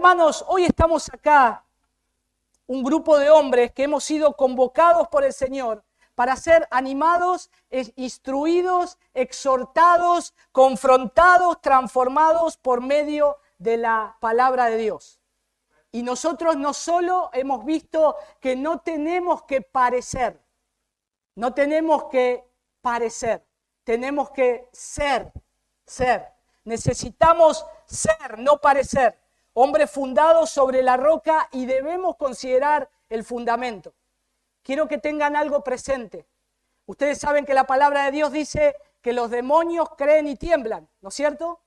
Hermanos, hoy estamos acá, un grupo de hombres que hemos sido convocados por el Señor para ser animados, instruidos, exhortados, confrontados, transformados por medio de la palabra de Dios. Y nosotros no solo hemos visto que no tenemos que parecer, tenemos que ser. Necesitamos ser, no parecer. Hombres fundados sobre la roca y debemos considerar el fundamento. Quiero que tengan algo presente. Ustedes saben que la palabra de Dios dice que los demonios creen y tiemblan, ¿no es cierto?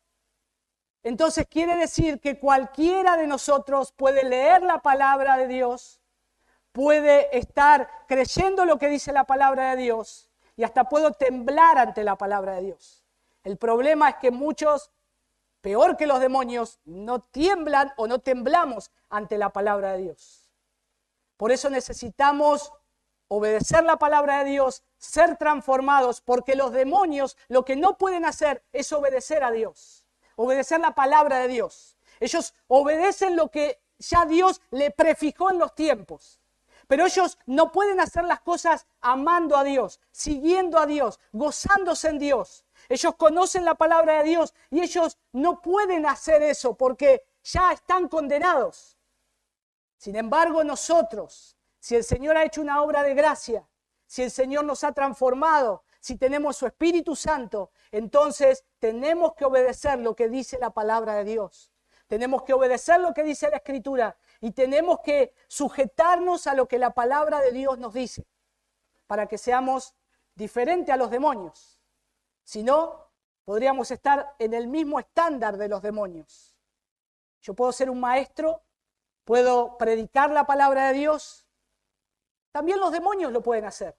Entonces quiere decir que cualquiera de nosotros puede leer la palabra de Dios, puede estar creyendo lo que dice la palabra de Dios y hasta puedo temblar ante la palabra de Dios. El problema es que muchos, peor que los demonios, no tiemblan o no temblamos ante la palabra de Dios. Por eso necesitamos obedecer la palabra de Dios, ser transformados, porque los demonios lo que no pueden hacer es obedecer a Dios, obedecer la palabra de Dios. Ellos obedecen lo que ya Dios le prefijó en los tiempos. Pero ellos no pueden hacer las cosas amando a Dios, siguiendo a Dios, gozándose en Dios. Ellos conocen la palabra de Dios y ellos no pueden hacer eso porque ya están condenados. Sin embargo, nosotros, si el Señor ha hecho una obra de gracia, si el Señor nos ha transformado, si tenemos su Espíritu Santo, entonces tenemos que obedecer lo que dice la palabra de Dios. Tenemos que obedecer lo que dice la Escritura y tenemos que sujetarnos a lo que la palabra de Dios nos dice para que seamos diferentes a los demonios. Si no, podríamos estar en el mismo estándar de los demonios. Yo puedo ser un maestro, puedo predicar la palabra de Dios. También los demonios lo pueden hacer.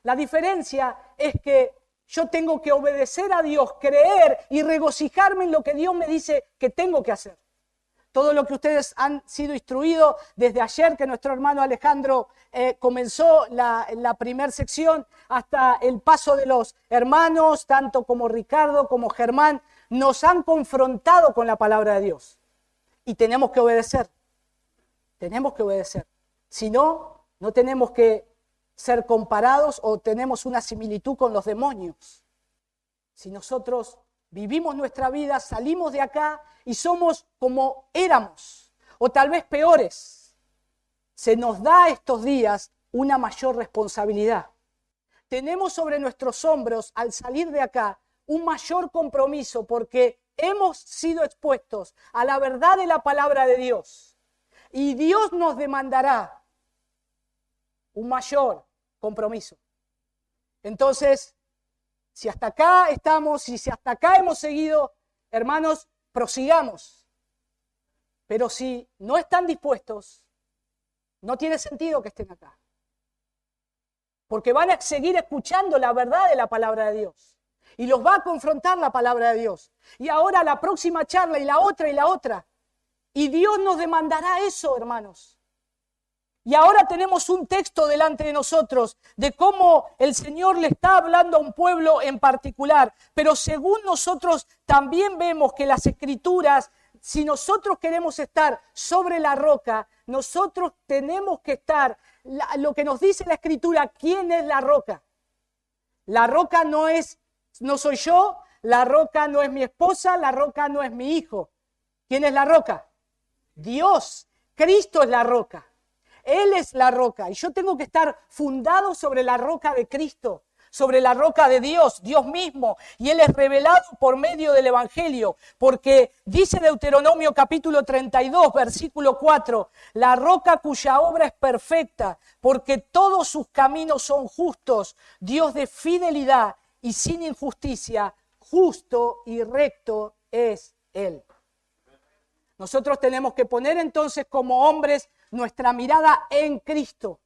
La diferencia es que yo tengo que obedecer a Dios, creer y regocijarme en lo que Dios me dice que tengo que hacer. Todo lo que ustedes han sido instruidos desde ayer que nuestro hermano Alejandro comenzó la primera sección hasta el paso de los hermanos, tanto como Ricardo como Germán, nos han confrontado con la palabra de Dios. Y tenemos que obedecer. Tenemos que obedecer. Si no, no tenemos que ser comparados o tenemos una similitud con los demonios. Si nosotros vivimos nuestra vida, salimos de acá y somos como éramos, o tal vez peores, se nos da estos días una mayor responsabilidad. Tenemos sobre nuestros hombros, al salir de acá, un mayor compromiso porque hemos sido expuestos a la verdad de la palabra de Dios. Y Dios nos demandará un mayor compromiso. Entonces, si hasta acá estamos y si hasta acá hemos seguido, hermanos, prosigamos. Pero si no están dispuestos, no tiene sentido que estén acá. Porque van a seguir escuchando la verdad de la palabra de Dios. Y los va a confrontar la palabra de Dios. Y ahora la próxima charla y la otra y la otra. Y Dios nos demandará eso, hermanos. Y ahora tenemos un texto delante de nosotros de cómo el Señor le está hablando a un pueblo en particular. Pero según nosotros también vemos que las Escrituras, si nosotros queremos estar sobre la roca, nosotros tenemos que estar, lo que nos dice la Escritura, ¿quién es la roca? La roca no soy yo, la roca no es mi esposa, la roca no es mi hijo. ¿Quién es la roca? Dios. Cristo es la roca. Él es la roca y yo tengo que estar fundado sobre la roca de Cristo, sobre la roca de Dios, Dios mismo. Y Él es revelado por medio del Evangelio, porque dice Deuteronomio capítulo 32, versículo 4, la roca cuya obra es perfecta, porque todos sus caminos son justos, Dios de fidelidad y sin injusticia, justo y recto es Él. Nosotros tenemos que poner entonces como hombres nuestra mirada en Cristo.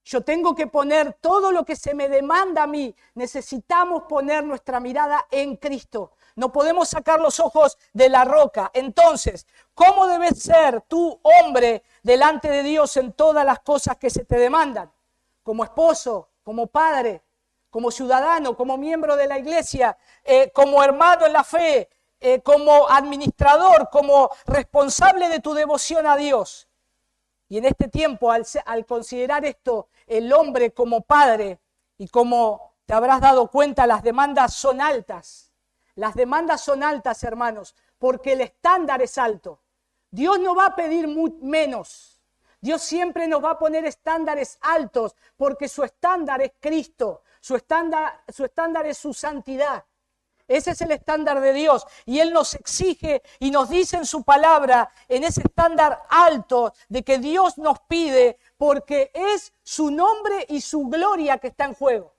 Yo tengo que poner todo lo que se me demanda a mí. Necesitamos poner nuestra mirada en Cristo. No podemos sacar los ojos de la roca. Entonces, ¿cómo debes ser tú, hombre, delante de Dios en todas las cosas que se te demandan? Como esposo, como padre, como ciudadano, como miembro de la iglesia, como hermano en la fe, como administrador, como responsable de tu devoción a Dios. Y en este tiempo, al considerar esto, el hombre como padre, y como te habrás dado cuenta, las demandas son altas. Las demandas son altas, hermanos, porque el estándar es alto. Dios no va a pedir menos. Dios siempre nos va a poner estándares altos, porque su estándar es Cristo. Su estándar es su santidad. Ese es el estándar de Dios y Él nos exige y nos dice en su palabra, en ese estándar alto de que Dios nos pide, porque es su nombre y su gloria que está en juego.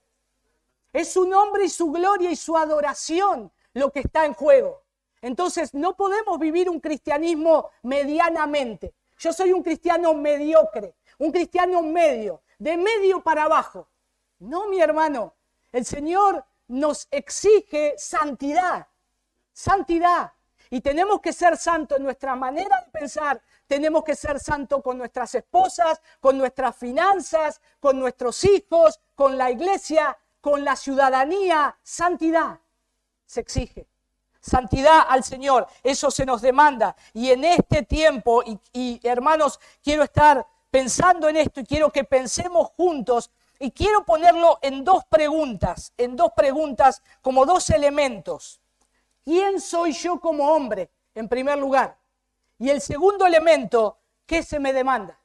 Es su nombre y su gloria y su adoración lo que está en juego. Entonces no podemos vivir un cristianismo medianamente. Yo soy un cristiano mediocre, un cristiano medio, de medio para abajo. No, mi hermano, el Señor nos exige santidad, santidad. Y tenemos que ser santos en nuestra manera de pensar, tenemos que ser santos con nuestras esposas, con nuestras finanzas, con nuestros hijos, con la iglesia, con la ciudadanía. Santidad se exige. Santidad al Señor, eso se nos demanda. Y en este tiempo, y hermanos, quiero estar pensando en esto y quiero que pensemos juntos. Y quiero ponerlo en dos preguntas como dos elementos. ¿Quién soy yo como hombre, en primer lugar? Y el segundo elemento, ¿qué se me demanda?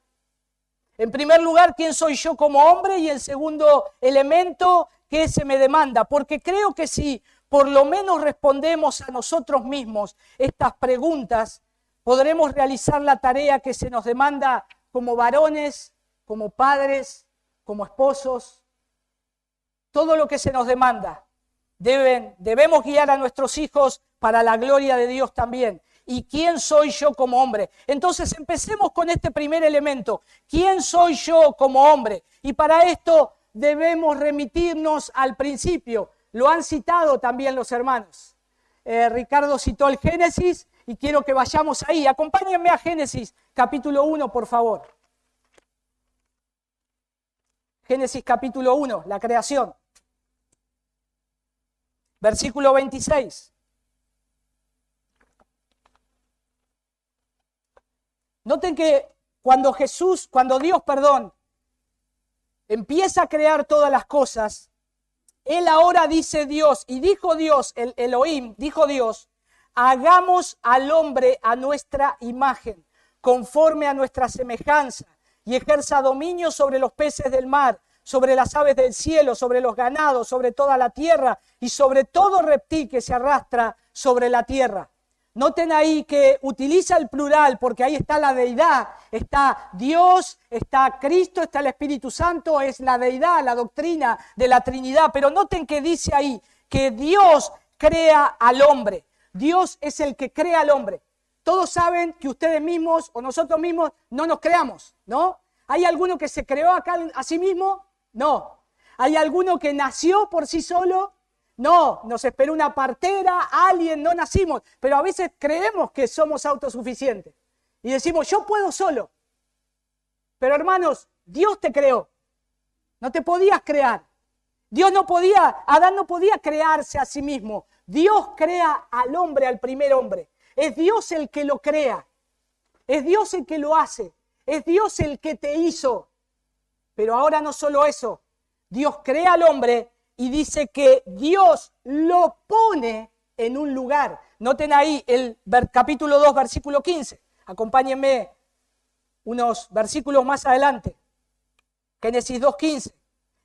En primer lugar, ¿quién soy yo como hombre? Y el segundo elemento, ¿qué se me demanda? Porque creo que si por lo menos respondemos a nosotros mismos estas preguntas, podremos realizar la tarea que se nos demanda como varones, como padres, como esposos. Todo lo que se nos demanda, debemos guiar a nuestros hijos para la gloria de Dios también. ¿Y quién soy yo como hombre? Entonces empecemos con este primer elemento. ¿Quién soy yo como hombre? Y para esto debemos remitirnos al principio. Lo han citado también los hermanos. Ricardo citó el Génesis y quiero que vayamos ahí. Acompáñenme a Génesis capítulo 1, por favor. Génesis capítulo 1, la creación. Versículo 26. Noten que cuando Dios, empieza a crear todas las cosas, Él ahora dice Dios, y dijo Dios, el Elohim, dijo Dios, hagamos al hombre a nuestra imagen, conforme a nuestra semejanza, y ejerza dominio sobre los peces del mar, sobre las aves del cielo, sobre los ganados, sobre toda la tierra y sobre todo reptil que se arrastra sobre la tierra. Noten ahí que utiliza el plural porque ahí está la deidad, está Dios, está Cristo, está el Espíritu Santo, es la deidad, la doctrina de la Trinidad. Pero noten que dice ahí que Dios crea al hombre. Dios es el que crea al hombre. Todos saben que ustedes mismos o nosotros mismos no nos creamos, ¿no? ¿Hay alguno que se creó acá a sí mismo? No. ¿Hay alguno que nació por sí solo? No. Nos esperó una partera, alguien, no nacimos. Pero a veces creemos que somos autosuficientes. Y decimos, yo puedo solo. Pero hermanos, Dios te creó. No te podías crear. Adán no podía crearse a sí mismo. Dios crea al hombre, al primer hombre. Es Dios el que lo crea. Es Dios el que lo hace. Es Dios el que te hizo. Pero ahora no solo eso. Dios crea al hombre y dice que Dios lo pone en un lugar. Noten ahí el capítulo 2, versículo 15. Acompáñenme unos versículos más adelante. Génesis 2:15.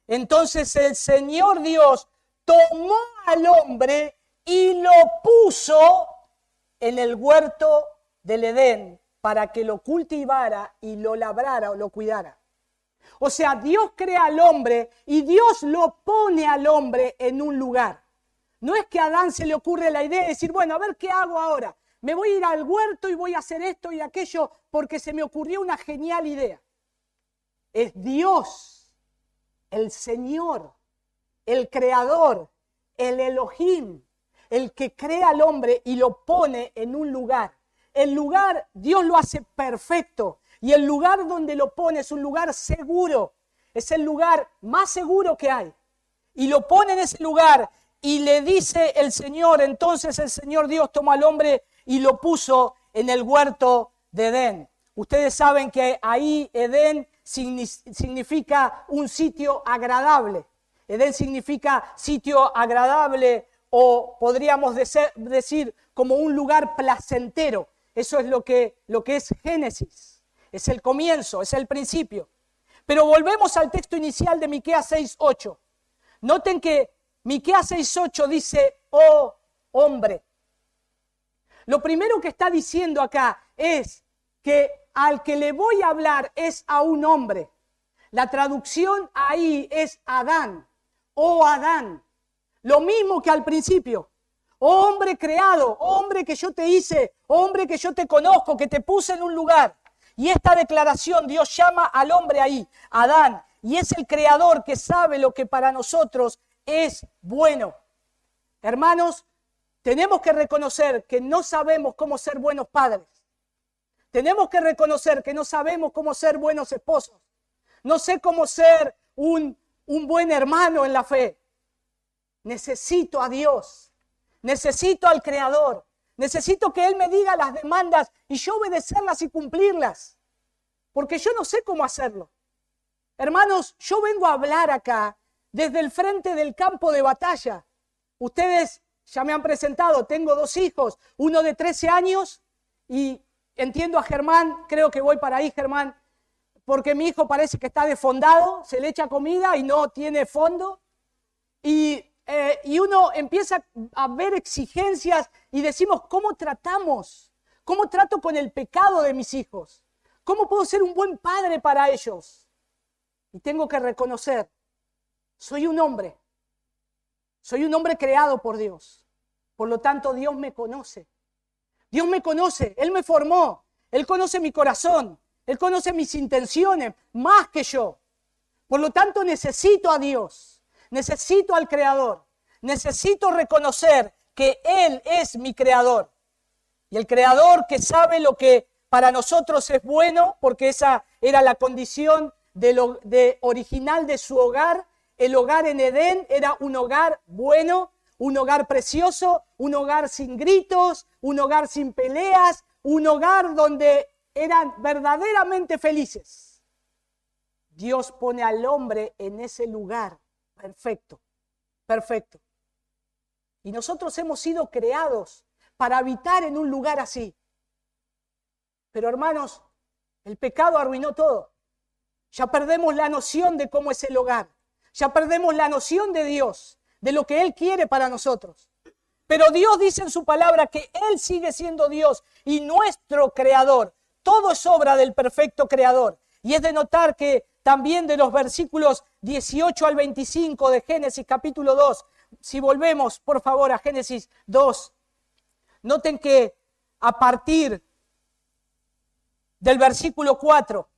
Entonces el Señor Dios tomó al hombre y lo puso en el huerto del Edén para que lo cultivara y lo labrara o lo cuidara. O sea, Dios crea al hombre y Dios lo pone al hombre en un lugar. No es que a Adán se le ocurre la idea de decir, bueno, a ver qué hago ahora. Me voy a ir al huerto y voy a hacer esto y aquello porque se me ocurrió una genial idea. Es Dios, el Señor, el Creador, el Elohim, el que crea al hombre y lo pone en un lugar. El lugar, Dios lo hace perfecto. Y el lugar donde lo pone es un lugar seguro. Es el lugar más seguro que hay. Y lo pone en ese lugar y le dice el Señor, entonces el Señor Dios tomó al hombre y lo puso en el huerto de Edén. Ustedes saben que ahí Edén significa un sitio agradable. Edén significa sitio agradable o podríamos decir como un lugar placentero. Eso es lo que es Génesis. Es el comienzo, es el principio. Pero volvemos al texto inicial de Miqueas 6:8. Noten que Miqueas 6:8 dice, oh hombre. Lo primero que está diciendo acá es que al que le voy a hablar es a un hombre. La traducción ahí es Adán. Oh Adán. Lo mismo que al principio. Oh hombre creado, oh hombre que yo te hice, oh hombre que yo te conozco, que te puse en un lugar. Y esta declaración Dios llama al hombre ahí, Adán, y es el creador que sabe lo que para nosotros es bueno. Hermanos, tenemos que reconocer que no sabemos cómo ser buenos padres. Tenemos que reconocer que no sabemos cómo ser buenos esposos. No sé cómo ser un buen hermano en la fe. Necesito a Dios. Necesito al Creador. Necesito que Él me diga las demandas y yo obedecerlas y cumplirlas. Porque yo no sé cómo hacerlo. Hermanos, yo vengo a hablar acá desde el frente del campo de batalla. Ustedes ya me han presentado, tengo 2 hijos, uno de 13 años y entiendo a Germán, creo que voy para ahí, Germán, porque mi hijo parece que está desfondado, se le echa comida y no tiene fondo. Y uno empieza a ver exigencias y decimos, ¿cómo tratamos? ¿Cómo trato con el pecado de mis hijos? ¿Cómo puedo ser un buen padre para ellos? Y tengo que reconocer, soy un hombre creado por Dios. Por lo tanto, Dios me conoce. Dios me conoce, Él me formó, Él conoce mi corazón, Él conoce mis intenciones más que yo. Por lo tanto, necesito a Dios, necesito al Creador, necesito reconocer que Él es mi Creador. Y el Creador que sabe lo que para nosotros es bueno, porque esa era la condición original de su hogar. El hogar en Edén era un hogar bueno, un hogar precioso, un hogar sin gritos, un hogar sin peleas, un hogar donde eran verdaderamente felices. Dios pone al hombre en ese lugar perfecto, perfecto. Y nosotros hemos sido creados para habitar en un lugar así. Pero hermanos, el pecado arruinó todo. Ya perdemos la noción de cómo es el hogar. Ya perdemos la noción de Dios, de lo que Él quiere para nosotros. Pero Dios dice en su palabra que Él sigue siendo Dios y nuestro creador. Todo es obra del perfecto creador. Y es de notar que también de los versículos 18 al 25 de Génesis capítulo 2, si volvemos por favor a Génesis 2, noten que a partir del versículo 4,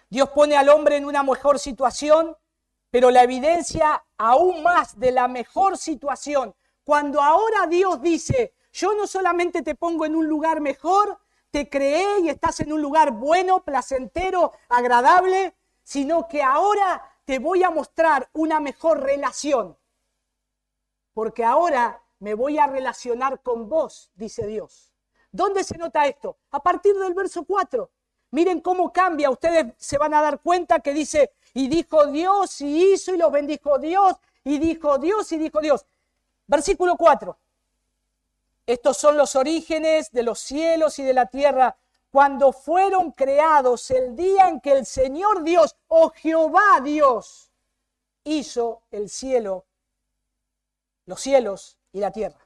Dios pone al hombre en una mejor situación, pero la evidencia aún más de la mejor situación, cuando ahora Dios dice, yo no solamente te pongo en un lugar mejor, te creé y estás en un lugar bueno, placentero, agradable, sino que ahora te voy a mostrar una mejor relación. Porque ahora me voy a relacionar con vos, dice Dios. ¿Dónde se nota esto? A partir del verso 4. Miren cómo cambia. Ustedes se van a dar cuenta que dice, y dijo Dios, y hizo, y los bendijo Dios, y dijo Dios, y dijo Dios. Versículo 4. Estos son los orígenes de los cielos y de la tierra, cuando fueron creados el día en que el Señor Dios, o Jehová Dios, hizo el cielo, los cielos y la tierra.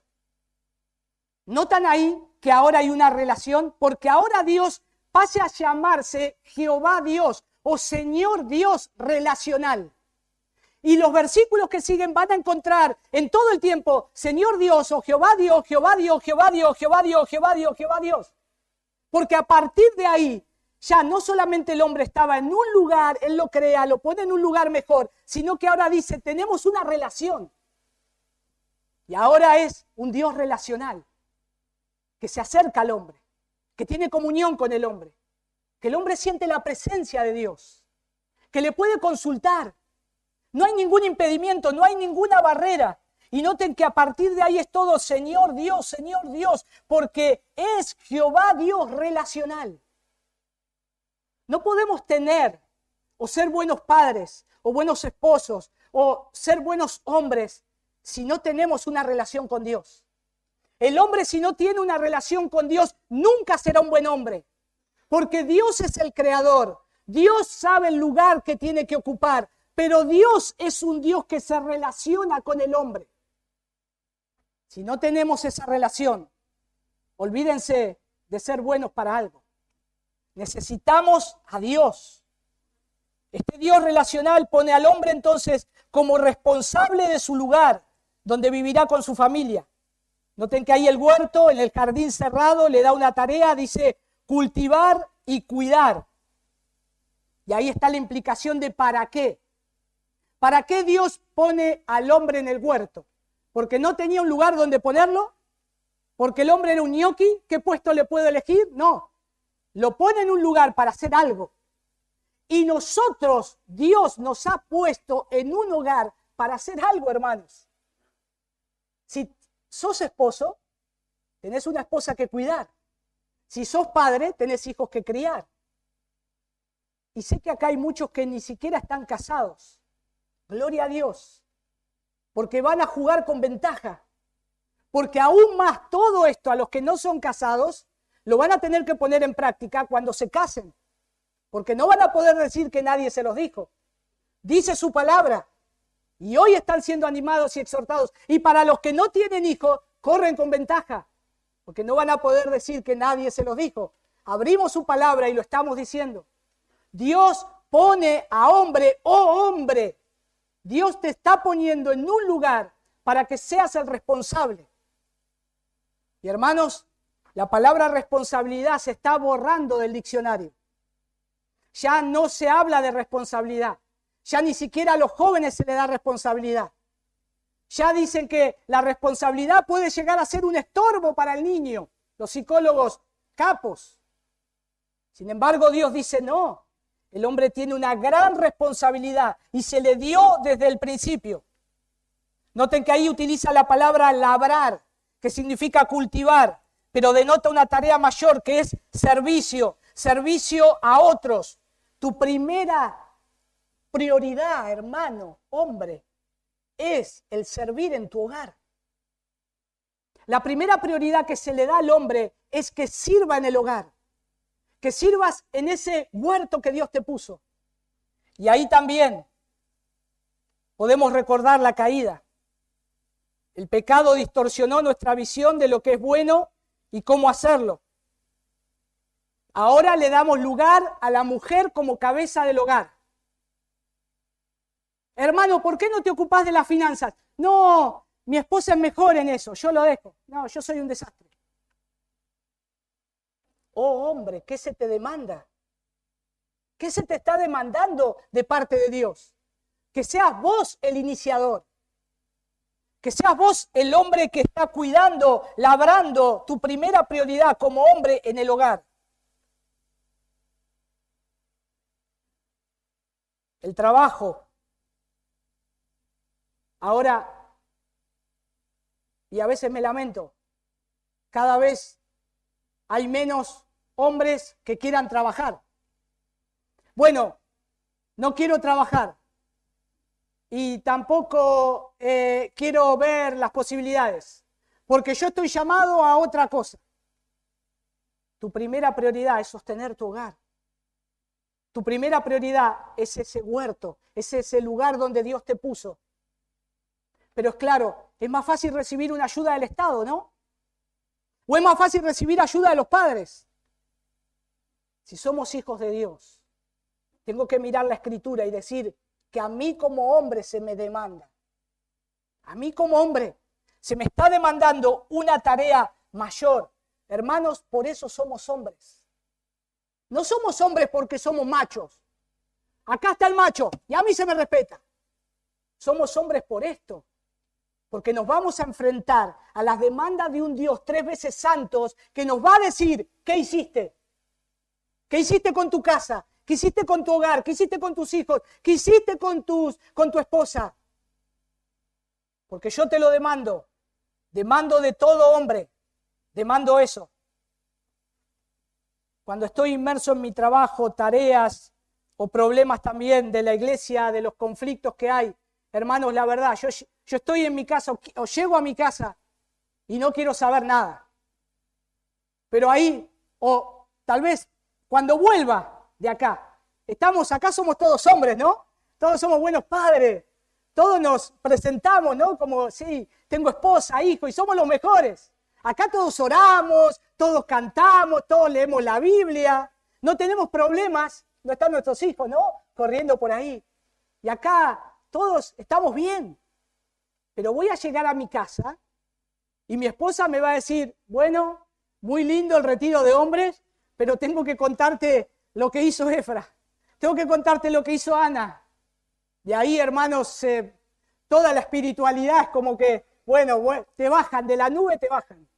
¿Notan ahí que ahora hay una relación? Porque ahora Dios pase a llamarse Jehová Dios o Señor Dios relacional. Y los versículos que siguen van a encontrar en todo el tiempo Señor Dios o Jehová Dios, Jehová Dios, Jehová Dios, Jehová Dios, Jehová Dios, Jehová Dios. Porque a partir de ahí ya no solamente el hombre estaba en un lugar, Él lo crea, lo pone en un lugar mejor, sino que ahora dice, tenemos una relación. Y ahora es un Dios relacional, que se acerca al hombre, que tiene comunión con el hombre, que el hombre siente la presencia de Dios, que le puede consultar, No hay ningún impedimento, no hay ninguna barrera. Y noten que a partir de ahí es todo Señor Dios, porque es Jehová Dios relacional. No podemos tener o ser buenos padres o buenos esposos o ser buenos hombres si no tenemos una relación con Dios. El hombre, si no tiene una relación con Dios, nunca será un buen hombre. Porque Dios es el creador. Dios sabe el lugar que tiene que ocupar. Pero Dios es un Dios que se relaciona con el hombre. Si no tenemos esa relación, olvídense de ser buenos para algo. Necesitamos a Dios. Este Dios relacional pone al hombre entonces como responsable de su lugar, donde vivirá con su familia. Noten que ahí el huerto, en el jardín cerrado, le da una tarea, dice cultivar y cuidar. Y ahí está la implicación de ¿para qué? ¿Para qué Dios pone al hombre en el huerto? ¿Porque no tenía un lugar donde ponerlo? ¿Porque el hombre era un ñoqui? ¿Qué puesto le puedo elegir? No. Lo pone en un lugar para hacer algo. Y nosotros, Dios nos ha puesto en un hogar para hacer algo, hermanos. Si sos esposo, tenés una esposa que cuidar. Si sos padre, tenés hijos que criar. Y sé que acá hay muchos que ni siquiera están casados. Gloria a Dios. Porque van a jugar con ventaja. Porque aún más todo esto a los que no son casados, lo van a tener que poner en práctica cuando se casen. Porque no van a poder decir que nadie se los dijo. Dice su palabra. Y hoy están siendo animados y exhortados. Y para los que no tienen hijos, corren con ventaja. Porque no van a poder decir que nadie se los dijo. Abrimos su palabra y lo estamos diciendo. Dios pone a hombre, oh hombre. Dios te está poniendo en un lugar para que seas el responsable. Y hermanos, la palabra responsabilidad se está borrando del diccionario. Ya no se habla de responsabilidad. Ya ni siquiera a los jóvenes se les da responsabilidad. Ya dicen que la responsabilidad puede llegar a ser un estorbo para el niño. Los psicólogos capos. Sin embargo, Dios dice no. El hombre tiene una gran responsabilidad y se le dio desde el principio. Noten que ahí utiliza la palabra labrar, que significa cultivar, pero denota una tarea mayor que es servicio, servicio a otros. Tu primera prioridad, hermano, hombre, es el servir en tu hogar. La primera prioridad que se le da al hombre es que sirva en el hogar, que sirvas en ese huerto que Dios te puso. Y ahí también podemos recordar la caída. El pecado distorsionó nuestra visión de lo que es bueno y cómo hacerlo. Ahora le damos lugar a la mujer como cabeza del hogar. Hermano, ¿por qué no te ocupás de las finanzas? No, mi esposa es mejor en eso, yo lo dejo. No, yo soy un desastre. Oh hombre, ¿qué se te demanda? ¿Qué se te está demandando de parte de Dios? Que seas vos el iniciador. Que seas vos el hombre que está cuidando, labrando tu primera prioridad como hombre en el hogar. El trabajo. Ahora, y a veces me lamento, cada vez hay menos hombres que quieran trabajar. Bueno, no quiero trabajar y tampoco quiero ver las posibilidades, porque yo estoy llamado a otra cosa. Tu primera prioridad es sostener tu hogar. Tu primera prioridad es ese huerto, es ese lugar donde Dios te puso. Pero es claro, es más fácil recibir una ayuda del Estado, ¿no? ¿O es más fácil recibir ayuda de los padres? Si somos hijos de Dios, tengo que mirar la Escritura y decir que a mí como hombre se me demanda. A mí como hombre se me está demandando una tarea mayor. Hermanos, por eso somos hombres. No somos hombres porque somos machos. Acá está el macho y a mí se me respeta. Somos hombres por esto. Porque nos vamos a enfrentar a las demandas de un Dios 3 veces santos que nos va a decir, ¿qué hiciste? ¿Qué hiciste con tu casa? ¿Qué hiciste con tu hogar? ¿Qué hiciste con tus hijos? ¿Qué hiciste con tu esposa? Porque yo te lo demando. Demando de todo hombre. Demando eso. Cuando estoy inmerso en mi trabajo, tareas o problemas también de la iglesia, de los conflictos que hay, hermanos, la verdad, yo estoy en mi casa o llego a mi casa y no quiero saber nada. Pero ahí, o tal vez cuando vuelva de acá, acá somos todos hombres, ¿no? Todos somos buenos padres, todos nos presentamos, ¿no? Como, sí, tengo esposa, hijo, y somos los mejores. Acá todos oramos, todos cantamos, todos leemos la Biblia, no tenemos problemas, no están nuestros hijos, ¿no? Corriendo por ahí. Y acá todos estamos bien. Pero voy a llegar a mi casa y mi esposa me va a decir, bueno, muy lindo el retiro de hombres, pero tengo que contarte lo que hizo Efra. Tengo que contarte lo que hizo Ana. De ahí, hermanos, toda la espiritualidad es como que, bueno, te bajan, de la nube te bajan.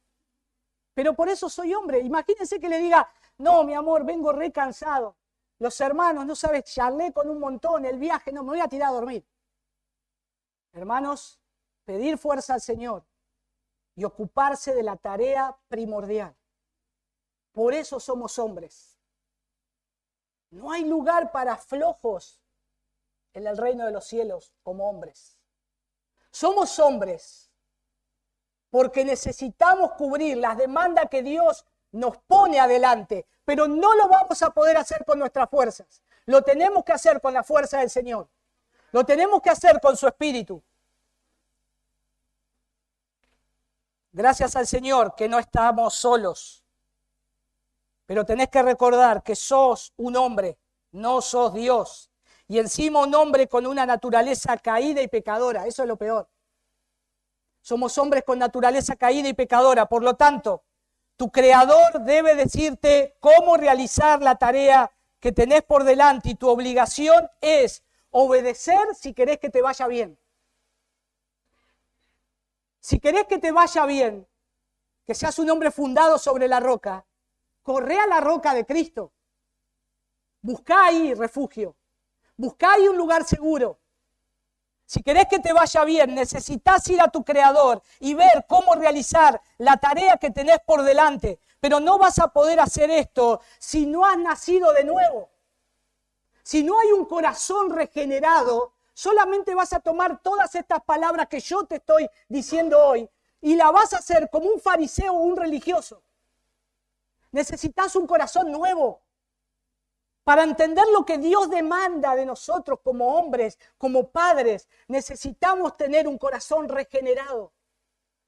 Pero por eso soy hombre. Imagínense que le diga, no, mi amor, vengo re cansado. Los hermanos, no sabes, charlé con un montón, el viaje, no, me voy a tirar a dormir. Hermanos, pedir fuerza al Señor y ocuparse de la tarea primordial. Por eso somos hombres. No hay lugar para flojos en el reino de los cielos como hombres. Somos hombres porque necesitamos cubrir las demandas que Dios nos pone adelante, pero no lo vamos a poder hacer con nuestras fuerzas. Lo tenemos que hacer con la fuerza del Señor. Lo tenemos que hacer con su Espíritu. Gracias al Señor que no estamos solos. Pero tenés que recordar que sos un hombre, no sos Dios. Y encima un hombre con una naturaleza caída y pecadora. Eso es lo peor. Somos hombres con naturaleza caída y pecadora. Por lo tanto, tu Creador debe decirte cómo realizar la tarea que tenés por delante. Y tu obligación es obedecer si querés que te vaya bien. Si querés que te vaya bien, que seas un hombre fundado sobre la roca, corre a la roca de Cristo. Buscá ahí refugio. Buscá ahí un lugar seguro. Si querés que te vaya bien, necesitas ir a tu Creador y ver cómo realizar la tarea que tenés por delante. Pero no vas a poder hacer esto si no has nacido de nuevo. Si no hay un corazón regenerado, solamente vas a tomar todas estas palabras que yo te estoy diciendo hoy y la vas a hacer como un fariseo o un religioso. Necesitas un corazón nuevo para entender lo que Dios demanda de nosotros como hombres, como padres. Necesitamos tener un corazón regenerado.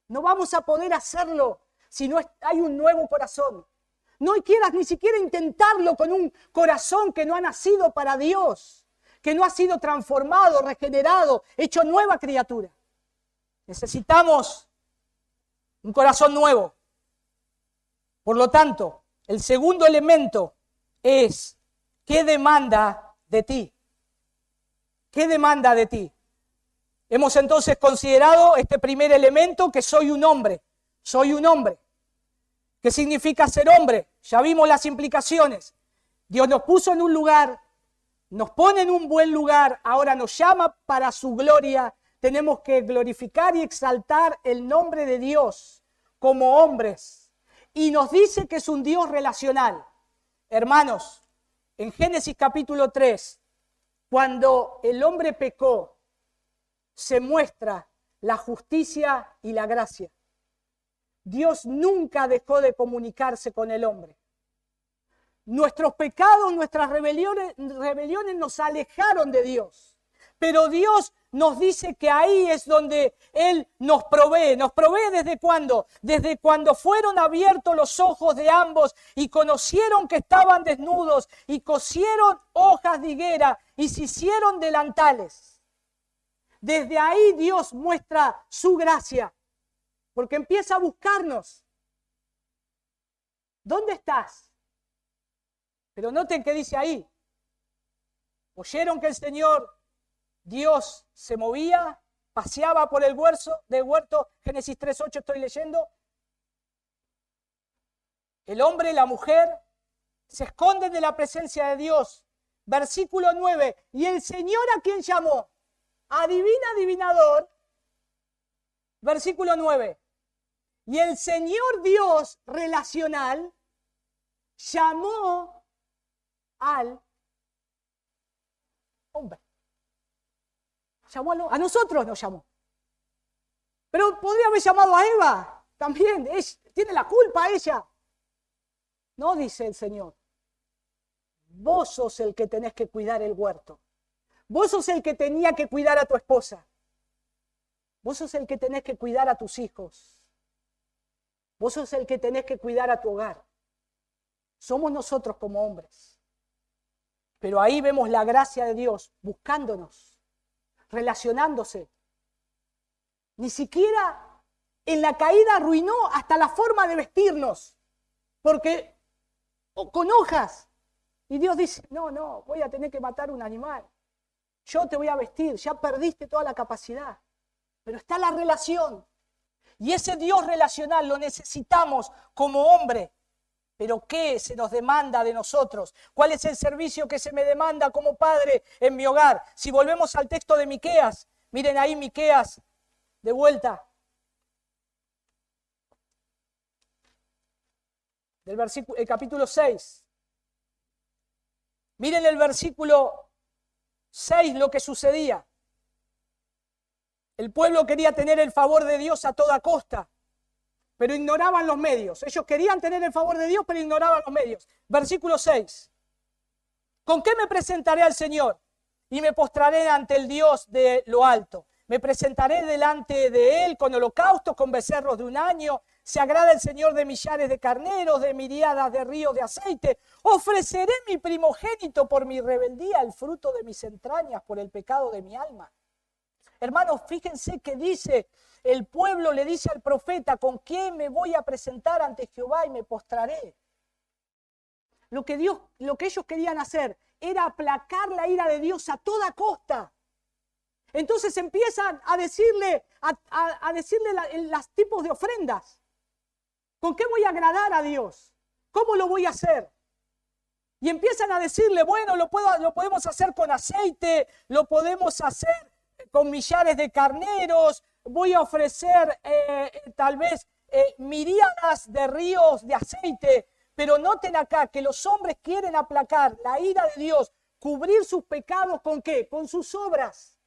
No vamos a poder hacerlo si no hay un nuevo corazón. No quieras ni siquiera intentarlo con un corazón que no ha nacido para Dios, que no ha sido transformado, regenerado, hecho nueva criatura. Necesitamos un corazón nuevo. Por lo tanto, el segundo elemento es, ¿qué demanda de ti? ¿Qué demanda de ti? Hemos entonces considerado este primer elemento, que soy un hombre. Soy un hombre. ¿Qué significa ser hombre? Ya vimos las implicaciones. Dios nos puso en un lugar, nos pone en un buen lugar, ahora nos llama para su gloria. Tenemos que glorificar y exaltar el nombre de Dios como hombres. Y nos dice que es un Dios relacional. Hermanos, en Génesis capítulo 3, cuando el hombre pecó, se muestra la justicia y la gracia. Dios nunca dejó de comunicarse con el hombre. Nuestros pecados, nuestras rebeliones nos alejaron de Dios. Pero Dios nos dice que ahí es donde Él nos provee. ¿Nos provee desde cuándo? Desde cuando fueron abiertos los ojos de ambos y conocieron que estaban desnudos y cosieron hojas de higuera y se hicieron delantales. Desde ahí Dios muestra su gracia, porque empieza a buscarnos. ¿Dónde estás? Pero noten que dice ahí. Oyeron que el Señor Dios se movía, paseaba por el huerto, Génesis 3:8 estoy leyendo. El hombre y la mujer se esconden de la presencia de Dios versículo 9. ¿Y el Señor a quién llamó? Adivina, adivinador. Versículo 9. Y el Señor Dios relacional llamó al hombre. Llamó a nosotros, nos llamó. Pero podría haber llamado a Eva también. Tiene la culpa ella. No, dice el Señor. Vos sos el que tenés que cuidar el huerto. Vos sos el que tenía que cuidar a tu esposa. Vos sos el que tenés que cuidar a tus hijos. Vos sos el que tenés que cuidar a tu hogar. Somos nosotros como hombres. Pero ahí vemos la gracia de Dios buscándonos, relacionándose. Ni siquiera en la caída arruinó hasta la forma de vestirnos. Porque con hojas. Y Dios dice, no, voy a tener que matar un animal. Yo te voy a vestir, ya perdiste toda la capacidad. Pero está la relación. Y ese Dios relacional lo necesitamos como hombre. Pero ¿qué se nos demanda de nosotros? ¿Cuál es el servicio que se me demanda como padre en mi hogar? Si volvemos al texto de Miqueas, miren ahí Miqueas, de vuelta. El capítulo 6. Miren el versículo 6 lo que sucedía. El pueblo quería tener el favor de Dios a toda costa, pero ignoraban los medios. Ellos querían tener el favor de Dios, pero ignoraban los medios. Versículo 6. ¿Con qué me presentaré al Señor? Y me postraré ante el Dios de lo alto. Me presentaré delante de Él con holocaustos, con becerros de un año. Se agrada el Señor de millares de carneros, de miríadas de ríos de aceite. Ofreceré mi primogénito por mi rebeldía, el fruto de mis entrañas, por el pecado de mi alma. Hermanos, fíjense que dice, el pueblo le dice al profeta, ¿con qué me voy a presentar ante Jehová y me postraré? Lo que ellos querían hacer era aplacar la ira de Dios a toda costa. Entonces empiezan a decirle los tipos de ofrendas. ¿Con qué voy a agradar a Dios? ¿Cómo lo voy a hacer? Y empiezan a decirle, bueno, lo podemos hacer con aceite, lo podemos hacer con millares de carneros, voy a ofrecer tal vez miríadas de ríos de aceite, pero noten acá que los hombres quieren aplacar la ira de Dios, cubrir sus pecados ¿con qué? Con sus obras.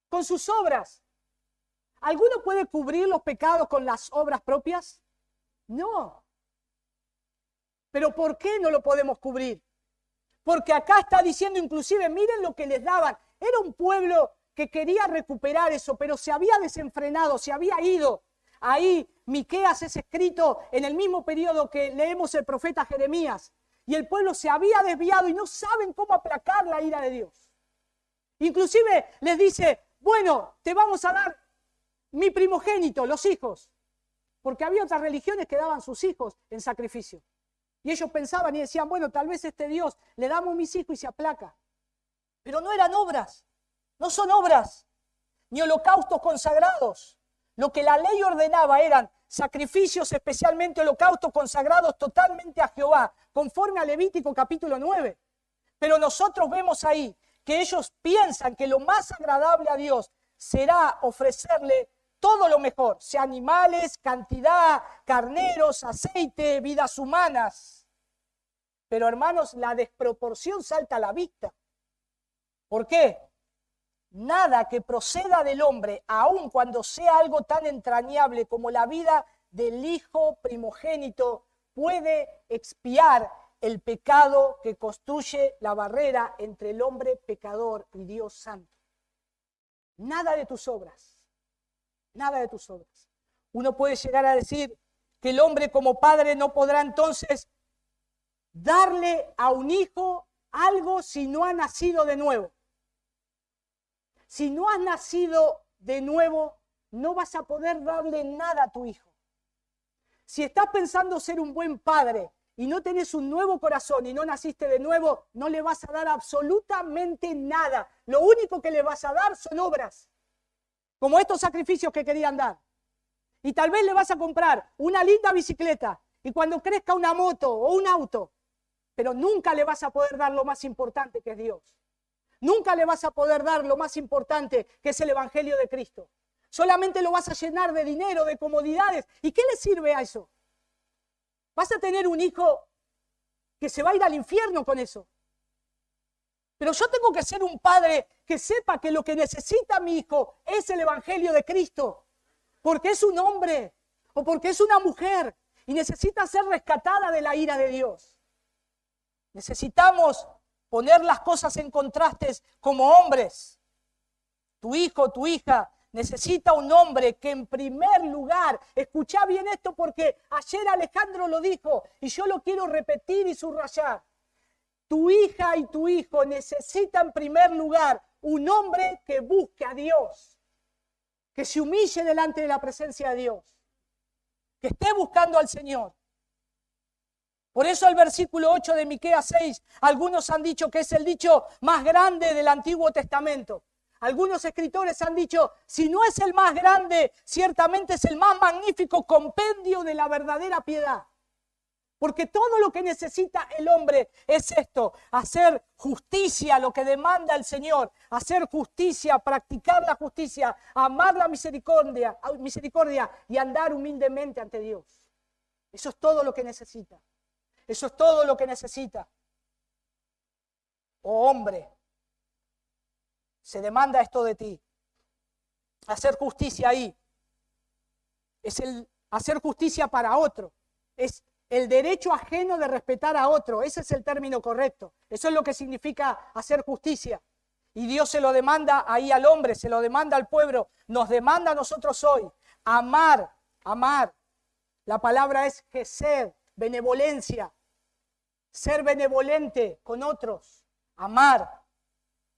Con sus obras. ¿Alguno puede cubrir los pecados con las obras propias? No. ¿Pero por qué no lo podemos cubrir? Porque acá está diciendo inclusive, miren lo que les daban. Era un pueblo que quería recuperar eso, pero se había desenfrenado, se había ido. Ahí Miqueas es escrito en el mismo periodo que leemos el profeta Jeremías. Y el pueblo se había desviado y no saben cómo aplacar la ira de Dios. Inclusive les dice, bueno, te vamos a dar mi primogénito, los hijos. Porque había otras religiones que daban sus hijos en sacrificio. Y ellos pensaban y decían, bueno, tal vez este Dios, le damos mis hijos y se aplaca. Pero no eran obras. No son obras, ni holocaustos consagrados. Lo que la ley ordenaba eran sacrificios, especialmente holocaustos consagrados totalmente a Jehová, conforme a Levítico capítulo 9. Pero nosotros vemos ahí que ellos piensan que lo más agradable a Dios será ofrecerle todo lo mejor, sea animales, cantidad, carneros, aceite, vidas humanas. Pero hermanos, la desproporción salta a la vista. ¿Por qué? Nada que proceda del hombre, aun cuando sea algo tan entrañable como la vida del hijo primogénito, puede expiar el pecado que construye la barrera entre el hombre pecador y Dios santo. Nada de tus obras, nada de tus obras. Uno puede llegar a decir que el hombre como padre no podrá entonces darle a un hijo algo si no ha nacido de nuevo. Si no has nacido de nuevo, no vas a poder darle nada a tu hijo. Si estás pensando ser un buen padre y no tenés un nuevo corazón y no naciste de nuevo, no le vas a dar absolutamente nada. Lo único que le vas a dar son obras, como estos sacrificios que querían dar. Y tal vez le vas a comprar una linda bicicleta y cuando crezca una moto o un auto. pero nunca le vas a poder dar lo más importante que es Dios. Nunca le vas a poder dar lo más importante que es el Evangelio de Cristo. Solamente lo vas a llenar de dinero, de comodidades. ¿Y qué le sirve a eso? Vas a tener un hijo que se va a ir al infierno con eso. Pero yo tengo que ser un padre que sepa que lo que necesita mi hijo es el Evangelio de Cristo. Porque es un hombre o porque es una mujer y necesita ser rescatada de la ira de Dios. Necesitamos poner las cosas en contrastes como hombres. Tu hijo, tu hija necesita un hombre que en primer lugar, escuchá bien esto porque ayer Alejandro lo dijo y yo lo quiero repetir y subrayar. Tu hija y tu hijo necesitan en primer lugar un hombre que busque a Dios, que se humille delante de la presencia de Dios, que esté buscando al Señor. Por eso el versículo 8 de Miqueas 6, algunos han dicho que es el dicho más grande del Antiguo Testamento. Algunos escritores han dicho, si no es el más grande, ciertamente es el más magnífico compendio de la verdadera piedad. Porque todo lo que necesita el hombre es esto, hacer justicia, lo que demanda el Señor, hacer justicia, practicar la justicia, amar la misericordia y andar humildemente ante Dios. Eso es todo lo que necesita. Eso es todo lo que necesita. Oh hombre, se demanda esto de ti. Hacer justicia ahí. Es el hacer justicia para otro. Es el derecho ajeno de respetar a otro. Ese es el término correcto. Eso es lo que significa hacer justicia. Y Dios se lo demanda ahí al hombre, se lo demanda al pueblo, nos demanda a nosotros hoy. Amar, amar. La palabra es gesed, benevolencia. Ser benevolente con otros, amar.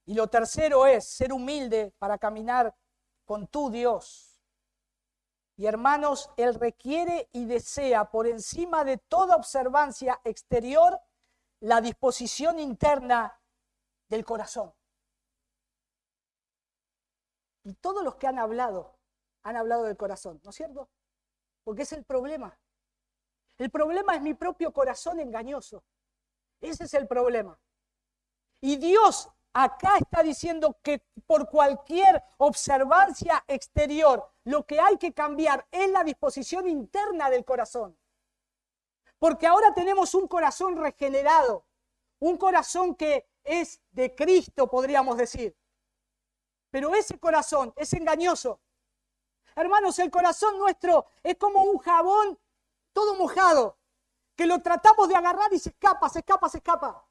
Y lo tercero es ser humilde para caminar con tu Dios. Y hermanos, Él requiere y desea por encima de toda observancia exterior la disposición interna del corazón. Y todos los que han hablado del corazón, ¿no es cierto? Porque es el problema. El problema es mi propio corazón engañoso. Ese es el problema. Y Dios acá está diciendo que por cualquier observancia exterior, lo que hay que cambiar es la disposición interna del corazón. Porque ahora tenemos un corazón regenerado, un corazón que es de Cristo, podríamos decir. Pero ese corazón es engañoso. Hermanos, el corazón nuestro es como un jabón todo mojado, que lo tratamos de agarrar y se escapa, se escapa, se escapa.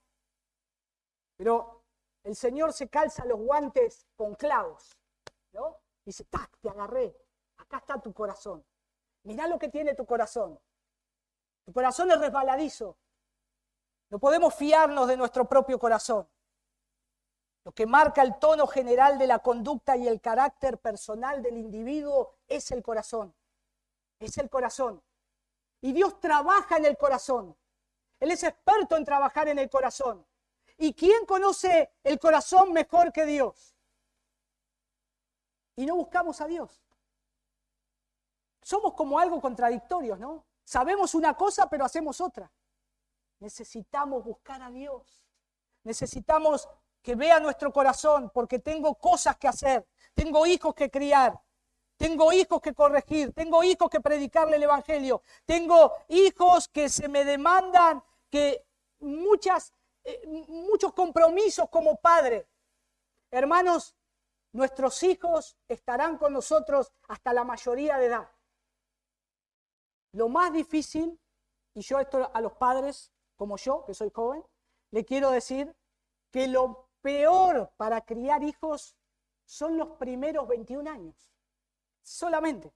Pero el Señor se calza los guantes con clavos, ¿no? Y dice, ¡tac! Te agarré. Acá está tu corazón. Mirá lo que tiene tu corazón. Tu corazón es resbaladizo. No podemos fiarnos de nuestro propio corazón. Lo que marca el tono general de la conducta y el carácter personal del individuo es el corazón. Es el corazón. Y Dios trabaja en el corazón. Él es experto en trabajar en el corazón. ¿Y quién conoce el corazón mejor que Dios? Y no buscamos a Dios. Somos como algo contradictorios, ¿no? Sabemos una cosa, pero hacemos otra. Necesitamos buscar a Dios. Necesitamos que vea nuestro corazón, porque tengo cosas que hacer. Tengo hijos que criar. Tengo hijos que corregir. Tengo hijos que predicarle el Evangelio. Tengo hijos que se me demandan que muchos compromisos como padre. Hermanos, nuestros hijos estarán con nosotros hasta la mayoría de edad. Lo más difícil, y yo esto a los padres como yo, que soy joven, le quiero decir que lo peor para criar hijos son los primeros 21 años. Solamente.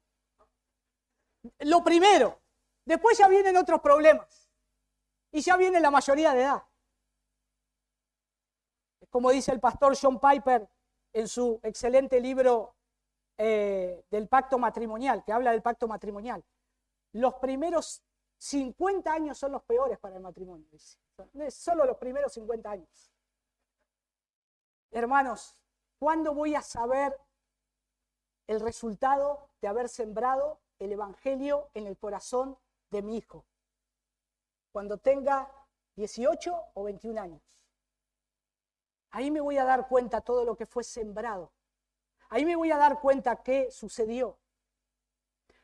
Lo primero. Después ya vienen otros problemas. Y ya viene la mayoría de edad. Como dice el pastor John Piper en su excelente libro del pacto matrimonial, que habla del pacto matrimonial. Los primeros 50 años son los peores para el matrimonio. Solo los primeros 50 años. Hermanos, ¿cuándo voy a saber el resultado de haber sembrado el Evangelio en el corazón de mi hijo? Cuando tenga 18 o 21 años. Ahí me voy a dar cuenta todo lo que fue sembrado. Ahí me voy a dar cuenta qué sucedió.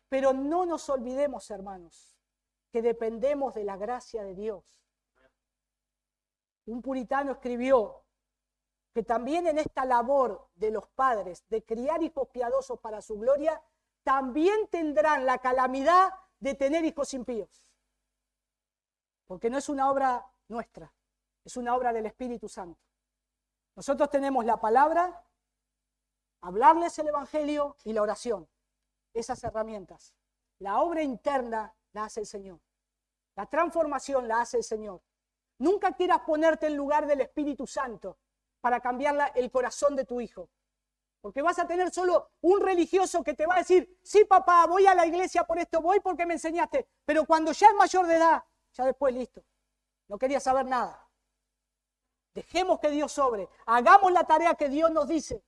Pero no nos olvidemos, hermanos, que dependemos de la gracia de Dios. Un puritano escribió que también en esta labor de los padres, de criar hijos piadosos para su gloria, también tendrán la calamidad de tener hijos impíos. Porque no es una obra nuestra, es una obra del Espíritu Santo. Nosotros tenemos la palabra, hablarles el Evangelio y la oración. Esas herramientas. La obra interna la hace el Señor. La transformación la hace el Señor. Nunca quieras ponerte en lugar del Espíritu Santo para cambiar el corazón de tu hijo. Porque vas a tener solo un religioso que te va a decir, sí papá, voy a la iglesia por esto, voy porque me enseñaste. Pero cuando ya es mayor de edad, ya después listo. No quería saber nada. Dejemos que Dios obre. Hagamos la tarea que Dios nos dice.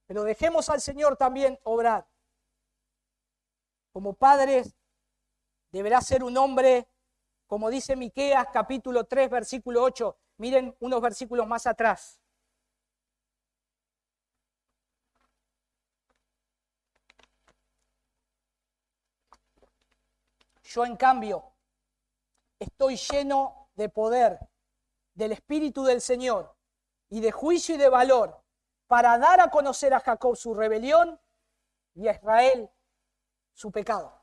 Pero dejemos al Señor también obrar. Como padres, deberá ser un hombre, como dice Miqueas, capítulo 3, versículo 8. Miren unos versículos más atrás. Yo, en cambio, estoy lleno de poder, del Espíritu del Señor, y de juicio y de valor, para dar a conocer a Jacob su rebelión y a Israel su pecado.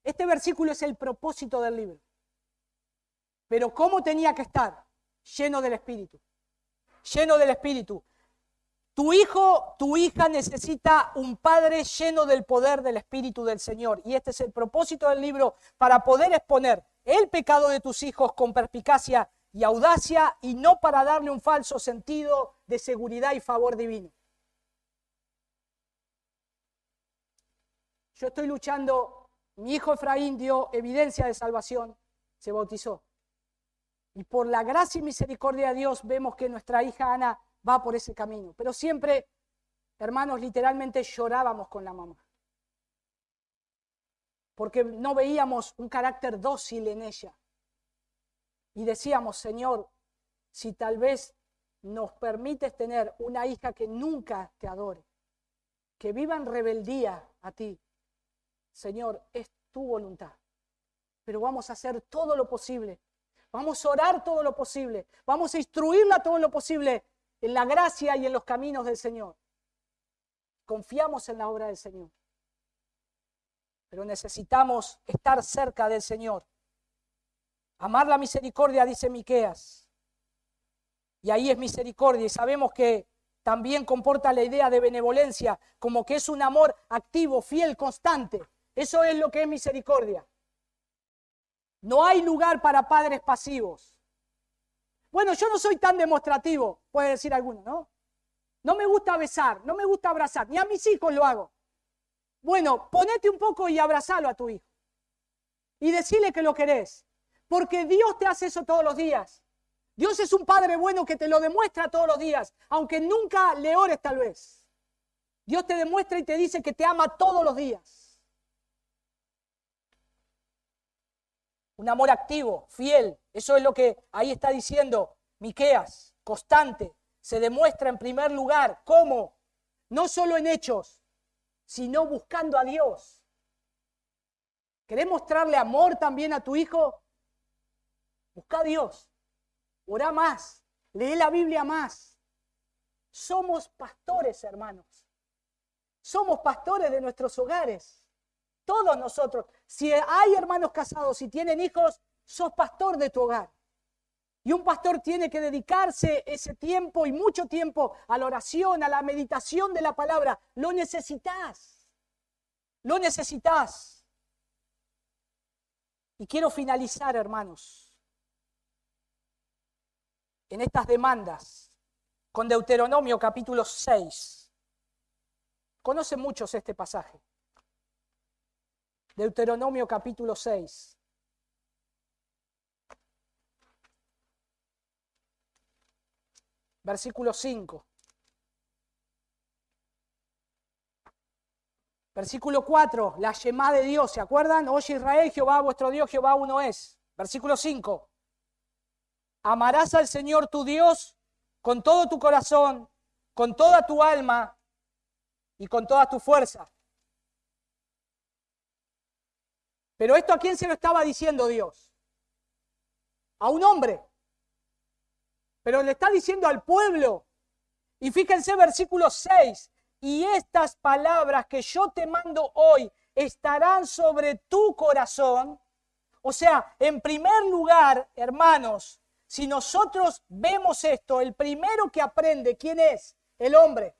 Este versículo es el propósito del libro. Pero ¿cómo tenía que estar? Lleno del Espíritu. Lleno del Espíritu. Tu hijo, tu hija necesita un padre lleno del poder del Espíritu del Señor. Y este es el propósito del libro, para poder exponer el pecado de tus hijos con perspicacia y audacia, y no para darle un falso sentido de seguridad y favor divino. Yo estoy luchando, mi hijo Efraín dio evidencia de salvación, se bautizó. Y por la gracia y misericordia de Dios vemos que nuestra hija Ana va por ese camino. Pero siempre, hermanos, literalmente llorábamos con la mamá. Porque no veíamos un carácter dócil en ella. Y decíamos, Señor, si tal vez nos permites tener una hija que nunca te adore, que viva en rebeldía a ti, Señor, es tu voluntad. Pero vamos a hacer todo lo posible. Vamos a orar todo lo posible. Vamos a instruirla todo lo posible en la gracia y en los caminos del Señor. Confiamos en la obra del Señor. Pero necesitamos estar cerca del Señor. Amar la misericordia, dice Miqueas. Y ahí es misericordia. Y sabemos que también comporta la idea de benevolencia, como que es un amor activo, fiel, constante. Eso es lo que es misericordia. No hay lugar para padres pasivos. Bueno, yo no soy tan demostrativo, puede decir alguno, ¿no? No me gusta besar, no me gusta abrazar, ni a mis hijos lo hago. Bueno, ponete un poco y abrazalo a tu hijo. Y decile que lo querés. Porque Dios te hace eso todos los días. Dios es un Padre bueno que te lo demuestra todos los días, aunque nunca le ores tal vez. Dios te demuestra y te dice que te ama todos los días. Un amor activo, fiel. Eso es lo que ahí está diciendo Miqueas, constante. Se demuestra en primer lugar. ¿Cómo? No solo en hechos, sino buscando a Dios. ¿Querés mostrarle amor también a tu hijo? Busca a Dios. Orá más. Lee la Biblia más. Somos pastores, hermanos. Somos pastores de nuestros hogares. Todos nosotros. Si hay hermanos casados y tienen hijos, sos pastor de tu hogar. Y un pastor tiene que dedicarse ese tiempo y mucho tiempo a la oración, a la meditación de la palabra. Lo necesitas. Lo necesitas. Y quiero finalizar, hermanos, en estas demandas con Deuteronomio capítulo 6. Conocen muchos este pasaje. Deuteronomio capítulo 6. Versículo 5. Versículo 4, la Shemá de Dios, ¿se acuerdan? Oye Israel, Jehová vuestro Dios, Jehová uno es. Versículo 5. amarás al Señor tu Dios con todo tu corazón, con toda tu alma y con toda tu fuerza. Pero esto, ¿a quién se lo estaba diciendo Dios? A un hombre. Pero le está diciendo al pueblo. Y fíjense versículo 6. Y estas palabras que yo te mando hoy estarán sobre tu corazón. O sea, en primer lugar, hermanos, si nosotros vemos esto, el primero que aprende, ¿quién es? El hombre.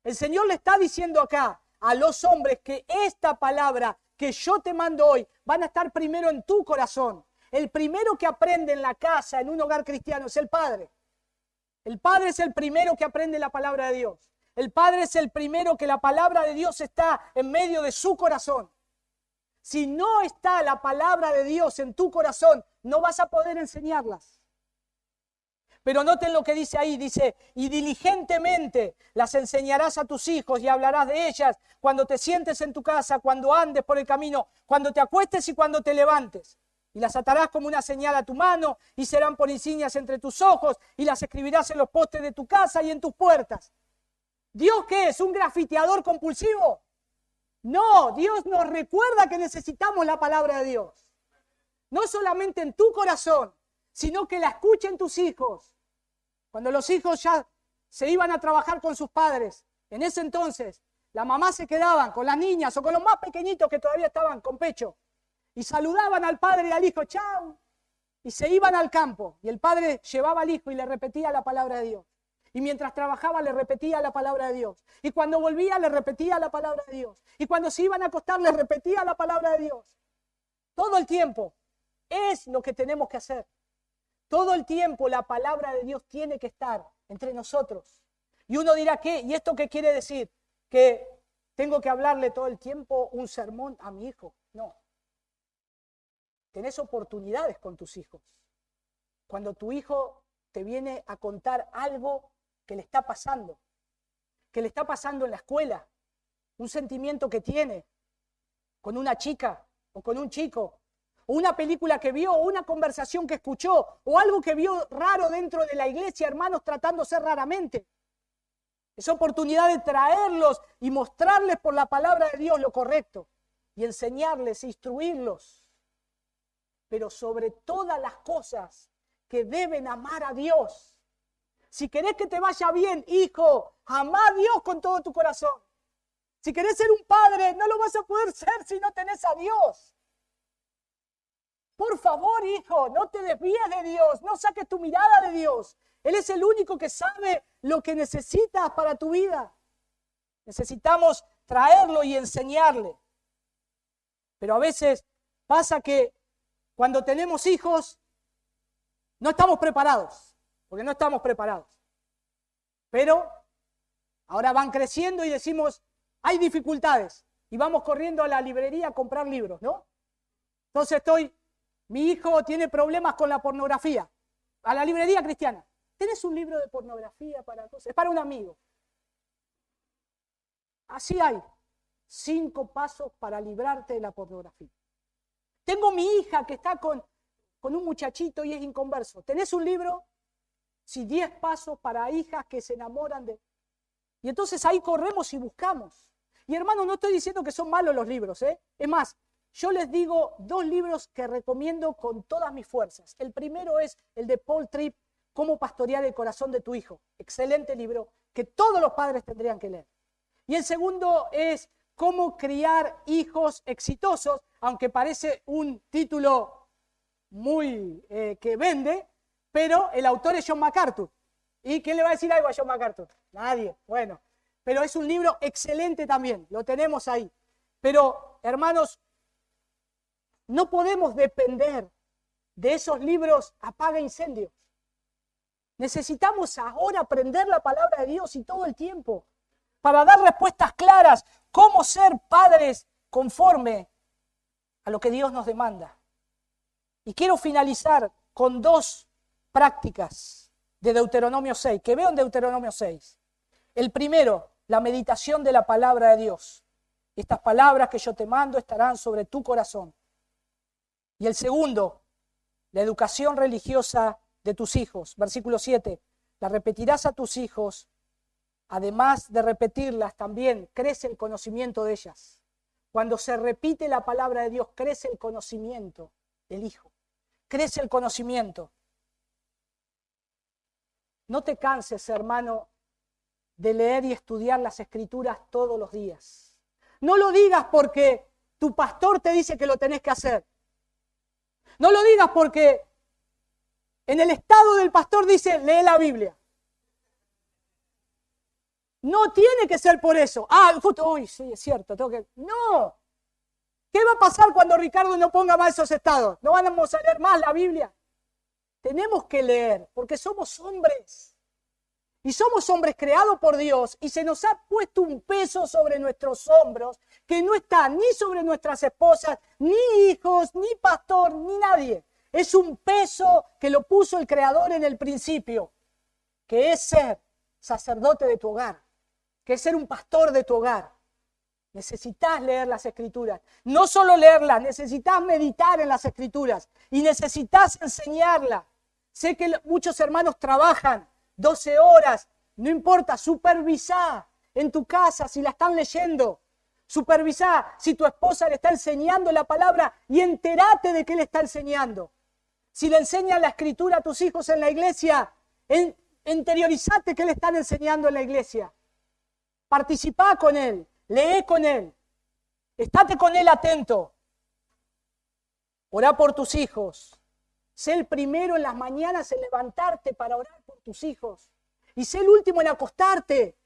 El Señor le está diciendo acá a los hombres que esta palabra que yo te mando hoy van a estar primero en tu corazón. El primero que aprende en la casa, en un hogar cristiano, es el padre. El padre es el primero que aprende la palabra de Dios. El padre es el primero que la palabra de Dios está en medio de su corazón. Si no está la palabra de Dios en tu corazón, no vas a poder enseñarlas. Pero noten lo que dice ahí, dice, y diligentemente las enseñarás a tus hijos y hablarás de ellas cuando te sientes en tu casa, cuando andes por el camino, cuando te acuestes y cuando te levantes. Y las atarás como una señal a tu mano y serán por insignias entre tus ojos y las escribirás en los postes de tu casa y en tus puertas. ¿Dios qué es? ¿Un grafiteador compulsivo? No, Dios nos recuerda que necesitamos la palabra de Dios. No solamente en tu corazón, sino que la escuchen tus hijos. Cuando los hijos ya se iban a trabajar con sus padres, en ese entonces, las mamás se quedaban con las niñas o con los más pequeñitos que todavía estaban con pecho y saludaban al padre y al hijo, chao, y se iban al campo. Y el padre llevaba al hijo y le repetía la palabra de Dios. Y mientras trabajaba le repetía la palabra de Dios. Y cuando volvía le repetía la palabra de Dios. Y cuando se iban a acostar le repetía la palabra de Dios. Todo el tiempo es lo que tenemos que hacer. Todo el tiempo la palabra de Dios tiene que estar entre nosotros. Y uno dirá, ¿qué? ¿Y esto qué quiere decir? ¿Que tengo que hablarle todo el tiempo un sermón a mi hijo? No. Tenés oportunidades con tus hijos. Cuando tu hijo te viene a contar algo que le está pasando en la escuela, un sentimiento que tiene con una chica o con un chico, o una película que vio, o una conversación que escuchó, o algo que vio raro dentro de la iglesia, hermanos, tratándose raramente. Es oportunidad de traerlos y mostrarles por la palabra de Dios lo correcto, y enseñarles, instruirlos. Pero sobre todas las cosas, que deben amar a Dios. Si querés que te vaya bien, hijo, amá a Dios con todo tu corazón. Si querés ser un padre, no lo vas a poder ser si no tenés a Dios. Por favor, hijo, no te desvíes de Dios, no saques tu mirada de Dios. Él es el único que sabe lo que necesitas para tu vida. Necesitamos traerlo y enseñarle. Pero a veces pasa que cuando tenemos hijos, no estamos preparados, porque no estamos preparados. Pero ahora van creciendo y decimos, hay dificultades. Y vamos corriendo a la librería a comprar libros, ¿no? Entonces mi hijo tiene problemas con la pornografía. A la librería cristiana. ¿Tenés un libro de pornografía para cosas? Es para un amigo. Así hay 5 pasos para librarte de la pornografía. Tengo mi hija que está con un muchachito y es inconverso. ¿Tenés un libro? Sí, 10 pasos para hijas que se enamoran de... Y entonces ahí corremos y buscamos. Y hermano, no estoy diciendo que son malos los libros, ¿eh? Es más, yo les digo 2 libros que recomiendo con todas mis fuerzas. El primero es el de Paul Tripp, Cómo pastorear el corazón de tu hijo. Excelente libro que todos los padres tendrían que leer. Y el segundo es Cómo criar hijos exitosos, aunque parece un título muy que vende, pero el autor es John MacArthur. ¿Y quién le va a decir algo a John MacArthur? Nadie. Bueno, pero es un libro excelente también, lo tenemos ahí. Pero, hermanos, no podemos depender de esos libros apaga incendios. Necesitamos ahora aprender la palabra de Dios y todo el tiempo para dar respuestas claras, cómo ser padres conforme a lo que Dios nos demanda. Y quiero finalizar con 2 prácticas de Deuteronomio 6, que veo en Deuteronomio 6. El primero, la meditación de la palabra de Dios. Estas palabras que yo te mando estarán sobre tu corazón. Y el segundo, la educación religiosa de tus hijos. Versículo 7. Las repetirás a tus hijos. Además de repetirlas, también crece el conocimiento de ellas. Cuando se repite la palabra de Dios, crece el conocimiento del hijo. Crece el conocimiento. No te canses, hermano, de leer y estudiar las Escrituras todos los días. No lo digas porque tu pastor te dice que lo tenés que hacer. No lo digas porque en el estado del pastor dice, lee la Biblia. No tiene que ser por eso. Uy, sí, es cierto, tengo que... No. ¿Qué va a pasar cuando Ricardo no ponga más esos estados? ¿No vamos a leer más la Biblia? Tenemos que leer, porque somos hombres. Y somos hombres creados por Dios, y se nos ha puesto un peso sobre nuestros hombros que no está ni sobre nuestras esposas, ni hijos, ni pastor, ni nadie. Es un peso que lo puso el Creador en el principio, que es ser sacerdote de tu hogar, que es ser un pastor de tu hogar. Necesitas leer las Escrituras. No solo leerlas, necesitas meditar en las Escrituras y necesitas enseñarlas. Sé que muchos hermanos trabajan 12 horas, no importa, supervisá en tu casa si la están leyendo. Supervisá si tu esposa le está enseñando la palabra y entérate de qué le está enseñando. Si le enseñan la Escritura a tus hijos en la iglesia, interiorizate qué le están enseñando en la iglesia. Participá con él, lee con él, estate con él atento. Orá por tus hijos. Sé el primero en las mañanas en levantarte para orar por tus hijos. Y sé el último en acostarte,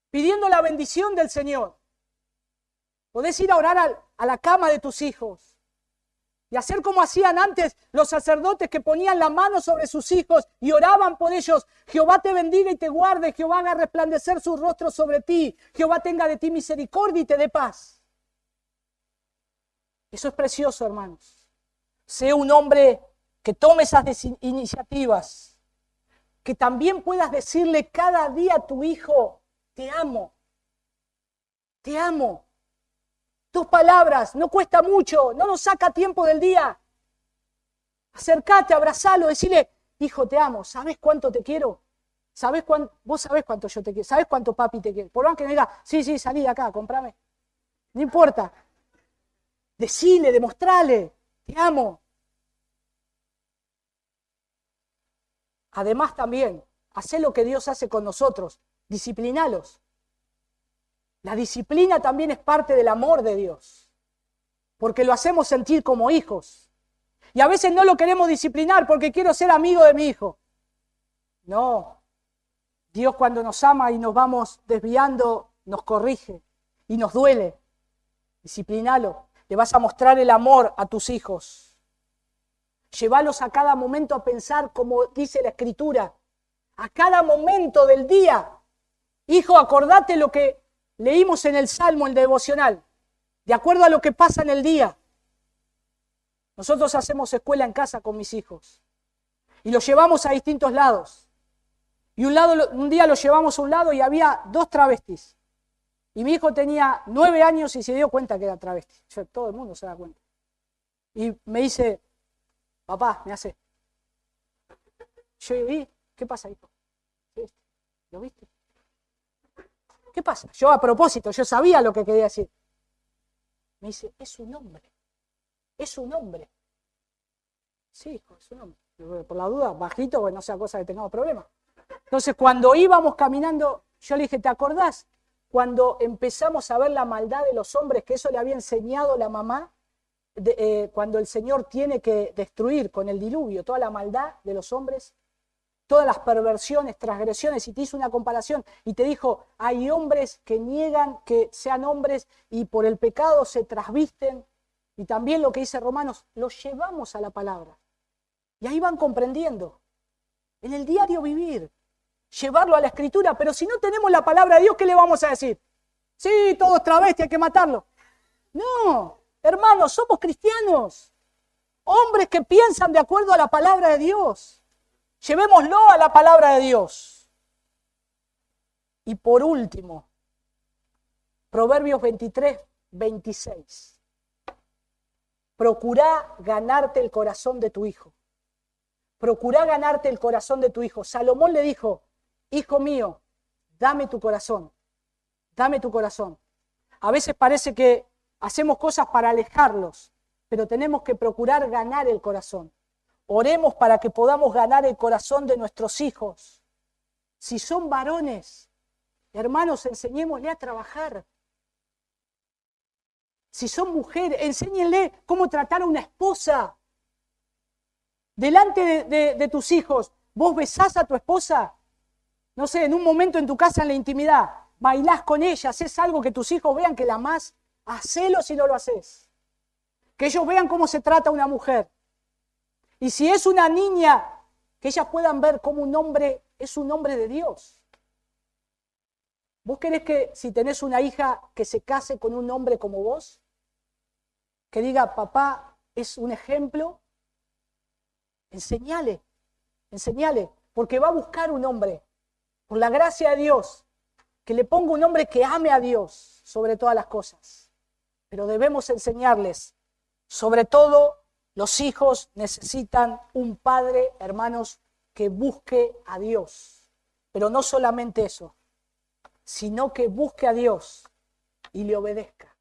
pidiendo la bendición del Señor. Podés ir a orar a la cama de tus hijos. Y hacer como hacían antes los sacerdotes que ponían la mano sobre sus hijos y oraban por ellos. Jehová te bendiga y te guarde. Jehová haga resplandecer su rostro sobre ti. Jehová tenga de ti misericordia y te dé paz. Eso es precioso, hermanos. Sé un hombre que tome esas iniciativas. Que también puedas decirle cada día a tu hijo, te amo. Te amo. 2 palabras, no cuesta mucho, no nos saca tiempo del día. Acércate, abrazalo, decile, hijo, te amo, ¿sabes cuánto te quiero? Vos sabés cuánto yo te quiero, ¿sabés cuánto papi te quiere? Por más que me diga, sí, salí de acá, comprame. No importa. Decile, demostrale, te amo. Además también, hacé lo que Dios hace con nosotros, disciplinalos. La disciplina también es parte del amor de Dios, porque lo hacemos sentir como hijos. Y a veces no lo queremos disciplinar porque quiero ser amigo de mi hijo. No, Dios cuando nos ama y nos vamos desviando, nos corrige y nos duele. Disciplinalo, le vas a mostrar el amor a tus hijos. Llévalos a cada momento a pensar como dice la Escritura, a cada momento del día. Hijo, acordate lo que leímos en el Salmo, el devocional, de acuerdo a lo que pasa en el día. Nosotros hacemos escuela en casa con mis hijos y los llevamos a distintos lados. Y un día los llevamos a un lado y había 2 travestis. Y mi hijo tenía 9 años y se dio cuenta que era travesti. Todo el mundo se da cuenta. Y me dice, papá, me hace. Yo vi, ¿qué pasa, hijo? ¿Lo viste? ¿Qué pasa? Yo a propósito, yo sabía lo que quería decir. Me dice, es un hombre. Es un hombre. Sí, hijo, es un hombre. Por la duda, bajito, porque no sea cosa que tengamos problemas. Entonces, cuando íbamos caminando, yo le dije, ¿te acordás? Cuando empezamos a ver la maldad de los hombres, que eso le había enseñado la mamá, cuando el Señor tiene que destruir con el diluvio toda la maldad de los hombres, todas las perversiones, transgresiones, y te hizo una comparación y te dijo, hay hombres que niegan que sean hombres y por el pecado se trasvisten, y también lo que dice Romanos, los llevamos a la palabra. Y ahí van comprendiendo, en el diario vivir, llevarlo a la Escritura, pero si no tenemos la palabra de Dios, ¿qué le vamos a decir? Sí, todo es travesti, hay que matarlo. No, hermanos, somos cristianos, hombres que piensan de acuerdo a la palabra de Dios. Llevémoslo a la palabra de Dios. Y por último, Proverbios 23, 26. Procurá ganarte el corazón de tu hijo, procurá ganarte el corazón de tu hijo. Salomón le dijo, hijo mío, dame tu corazón, dame tu corazón. A veces parece que hacemos cosas para alejarlos, pero tenemos que procurar ganar el corazón. Oremos para que podamos ganar el corazón de nuestros hijos. Si son varones, hermanos, enseñémosle a trabajar. Si son mujeres, enséñenle cómo tratar a una esposa. Delante de tus hijos, vos besás a tu esposa, no sé, en un momento en tu casa en la intimidad, bailás con ella, haces algo que tus hijos vean que la amás, hacelo si no lo haces. Que ellos vean cómo se trata una mujer. Y si es una niña, que ellas puedan ver cómo un hombre es un hombre de Dios. ¿Vos querés que si tenés una hija que se case con un hombre como vos? Que diga, papá es un ejemplo. Enseñale, porque va a buscar un hombre, por la gracia de Dios, que le ponga un hombre que ame a Dios sobre todas las cosas. Pero debemos enseñarles, sobre todo los hijos necesitan un padre, hermanos, que busque a Dios. Pero no solamente eso, sino que busque a Dios y le obedezca.